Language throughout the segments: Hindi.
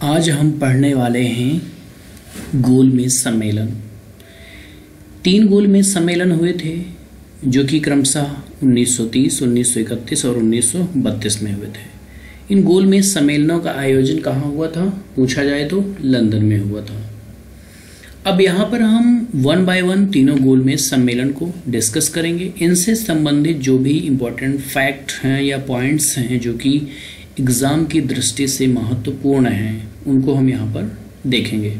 आज हम पढ़ने वाले हैं गोलमेज सम्मेलन। 3 गोलमेज सम्मेलन हुए थे जो कि क्रमशः 1930, 1931 और 1932 में हुए थे। इन गोलमेज सम्मेलनों का आयोजन कहाँ हुआ था पूछा जाए तो लंदन में हुआ था। अब यहाँ पर हम 1 बाय 1 तीनों गोलमेज सम्मेलन को डिस्कस करेंगे। इनसे संबंधित जो भी इम्पोर्टेंट फैक्ट हैं या पॉइंट्स हैं जो कि एग्ज़ाम की दृष्टि से महत्वपूर्ण हैं उनको हम यहाँ पर देखेंगे।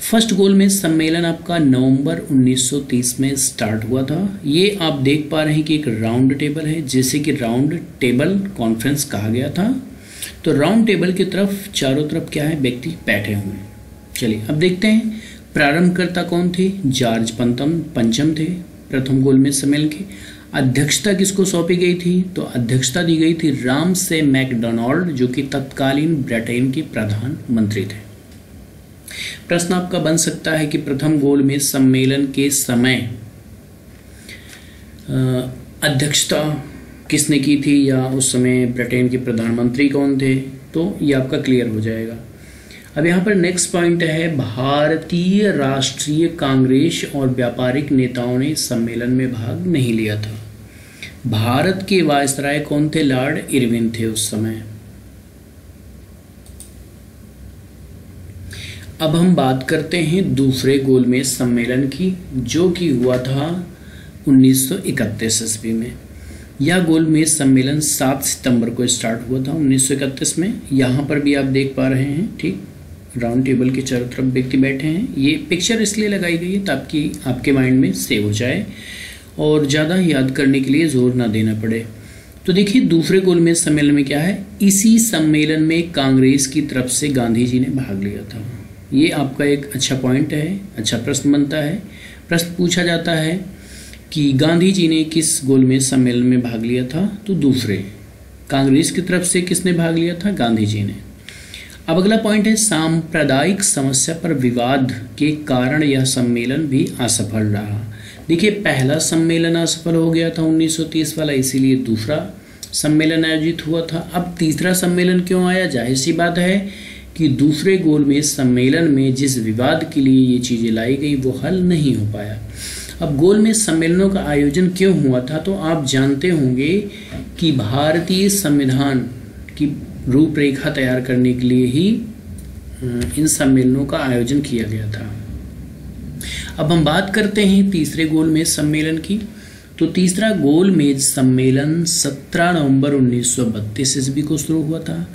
फर्स्ट गोलमेज सम्मेलन आपका नवंबर 1930 में स्टार्ट हुआ था। ये आप देख पा रहे हैं कि एक राउंड टेबल है, जैसे कि राउंड टेबल कॉन्फ्रेंस कहा गया था। तो राउंड टेबल की तरफ चारों तरफ क्या है, व्यक्ति बैठे हुए हैं। चलिए अब देखते हैं प्रारंभकर्ता कौन थे। जॉर्ज पंचम थे प्रथम गोलमेज सम्मेलन के। अध्यक्षता किसको सौंपी गई थी तो अध्यक्षता दी गई थी रामसे मैकडोनाल्ड जो कि तत्कालीन ब्रिटेन के प्रधानमंत्री थे। प्रश्न आपका बन सकता है कि प्रथम गोलमेज सम्मेलन के समय अध्यक्षता किसने की थी या उस समय ब्रिटेन के प्रधानमंत्री कौन थे, तो ये आपका क्लियर हो जाएगा। अब यहाँ पर नेक्स्ट पॉइंट है, भारतीय राष्ट्रीय कांग्रेस और व्यापारिक नेताओं ने सम्मेलन में भाग नहीं लिया था। भारत के वायसराय कौन थे, लॉर्ड इरविन थे उस समय। अब हम बात करते हैं दूसरे गोलमेज सम्मेलन की जो कि हुआ था 1931 ईस्वी में। यह गोलमेज सम्मेलन 7 सितंबर को स्टार्ट हुआ था 1931 में। यहाँ पर भी आप देख पा रहे हैं, ठीक, राउंड टेबल के चारों तरफ व्यक्ति बैठे हैं। ये पिक्चर इसलिए लगाई गई है ताकि आपके माइंड में सेव हो जाए और ज़्यादा याद करने के लिए जोर ना देना पड़े। तो देखिए दूसरे गोलमेज सम्मेलन में क्या है, इसी सम्मेलन में कांग्रेस की तरफ से गांधी जी ने भाग लिया था। ये आपका एक अच्छा पॉइंट है, अच्छा प्रश्न बनता है। प्रश्न पूछा जाता है कि गांधी जी ने किस गोलमेज सम्मेलन में भाग लिया था, तो दूसरे। कांग्रेस की तरफ से किसने भाग लिया था, गांधी जी ने। अब अगला पॉइंट है, सांप्रदायिक समस्या पर विवाद के कारण यह सम्मेलन भी असफल रहा। देखिए पहला सम्मेलन असफल हो गया था 1930 वाला, इसीलिए दूसरा सम्मेलन आयोजित हुआ था। अब तीसरा सम्मेलन क्यों आया, जाहिर सी बात है कि दूसरे गोलमेज सम्मेलन में जिस विवाद के लिए ये चीज़ें लाई गई वो हल नहीं हो पाया। अब गोलमेज सम्मेलनों का आयोजन क्यों हुआ था, तो आप जानते होंगे कि भारतीय संविधान की रूपरेखा तैयार करने के लिए ही इन सम्मेलनों का आयोजन किया गया था। अब हम बात करते हैं तीसरे गोलमेज सम्मेलन की। तो तीसरा गोलमेज सम्मेलन 17 नवंबर 1932 ईस्वी को शुरू हुआ था।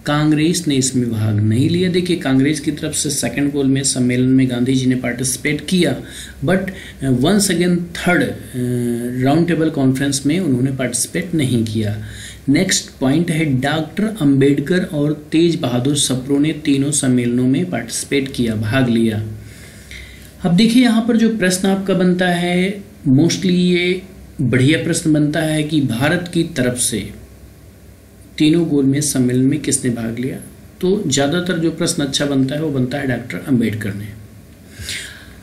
कांग्रेस ने इसमें भाग नहीं लिया। देखिए कांग्रेस की तरफ से सेकंड गोलमेज सम्मेलन में गांधी जी ने पार्टिसिपेट किया, but once again third round table conference में उन्होंने पार्टिसिपेट नहीं किया। नेक्स्ट पॉइंट है, डॉक्टर अंबेडकर और तेज बहादुर सप्रू ने तीनों सम्मेलनों में पार्टिसिपेट किया, भाग लिया। अब देखिए यहाँ पर जो प्रश्न आपका बनता है, मोस्टली ये बढ़िया प्रश्न बनता है कि भारत की तरफ से तीनों गोलमेज सम्मेलन में किसने भाग लिया, तो ज़्यादातर जो प्रश्न अच्छा बनता है वो बनता है डॉक्टर अंबेडकर ने।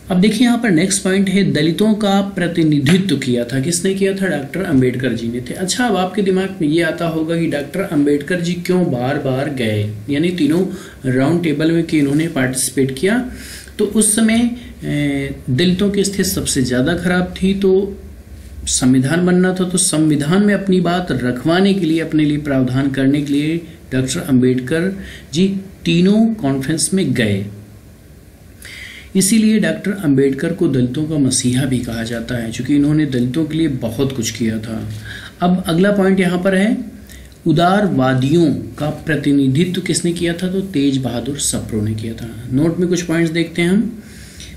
अब देखिए यहाँ पर नेक्स्ट पॉइंट है, दलितों का प्रतिनिधित्व किया था, किसने किया था, डॉक्टर अंबेडकर जी ने थे। अच्छा अब आपके दिमाग में ये आता होगा कि डॉक्टर अंबेडकर जी क्यों बार बार गए, यानी तीनों राउंड टेबल में कि इन्होंने पार्टिसिपेट किया। तो उस समय दलितों की स्थिति सबसे ज़्यादा खराब थी, तो संविधान बनना था, तो संविधान में अपनी बात रखवाने के लिए, अपने लिए प्रावधान करने के लिए डॉक्टर अंबेडकर जी तीनों कॉन्फ्रेंस में गए। इसीलिए डॉक्टर अंबेडकर को दलितों का मसीहा भी कहा जाता है, क्योंकि इन्होंने दलितों के लिए बहुत कुछ किया था। अब अगला पॉइंट यहाँ पर है, उदारवादियों का प्रतिनिधित्व किसने किया था, तो तेज बहादुर सप्रू ने किया था। नोट में कुछ पॉइंट्स देखते हैं हम।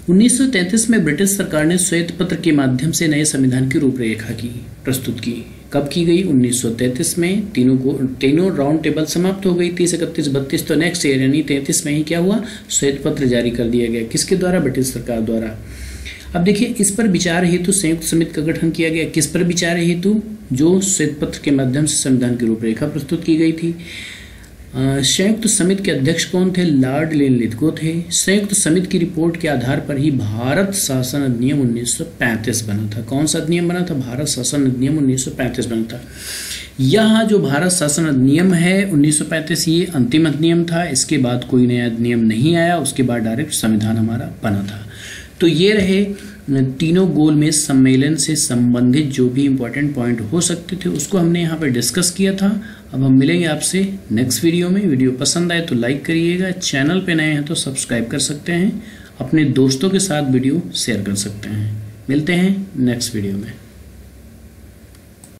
1933 में ब्रिटिश सरकार ने श्वेत पत्र के माध्यम से नए संविधान की रूपरेखा की प्रस्तुत की। कब की गई, 1933 में। तीनों राउंड टेबल समाप्त हो गई, 30, 31, 32। तो नेक्स्ट ईयर यानी 33 में ही क्या हुआ, श्वेत पत्र जारी कर दिया गया। किसके द्वारा, ब्रिटिश सरकार द्वारा। अब देखिए इस पर विचार हेतु संयुक्त समिति का गठन किया गया। किस पर विचार हेतु, जो श्वेत पत्र के माध्यम से संविधान की रूपरेखा प्रस्तुत की गई थी। संयुक्त समिति के अध्यक्ष कौन थे, लॉर्ड लिथगो थे। संयुक्त समिति की रिपोर्ट के आधार पर ही भारत शासन अधिनियम 1935 बना था। कौन सा अधिनियम बना था, भारत शासन अधिनियम 1935 बना था। यह जो भारत शासन अधिनियम है 1935, ये अंतिम अधिनियम था। इसके बाद कोई नया अधिनियम नहीं आया, उसके बाद डायरेक्ट संविधान हमारा बना था। तो ये रहे तीनों गोलमेज सम्मेलन से संबंधित जो भी इंपॉर्टेंट पॉइंट हो सकते थे उसको हमने यहाँ पे डिस्कस किया था। अब हम मिलेंगे आपसे नेक्स्ट वीडियो में। वीडियो पसंद आए तो लाइक करिएगा, चैनल पे नए हैं तो सब्सक्राइब कर सकते हैं, अपने दोस्तों के साथ वीडियो शेयर कर सकते हैं। मिलते हैं नेक्स्ट वीडियो में।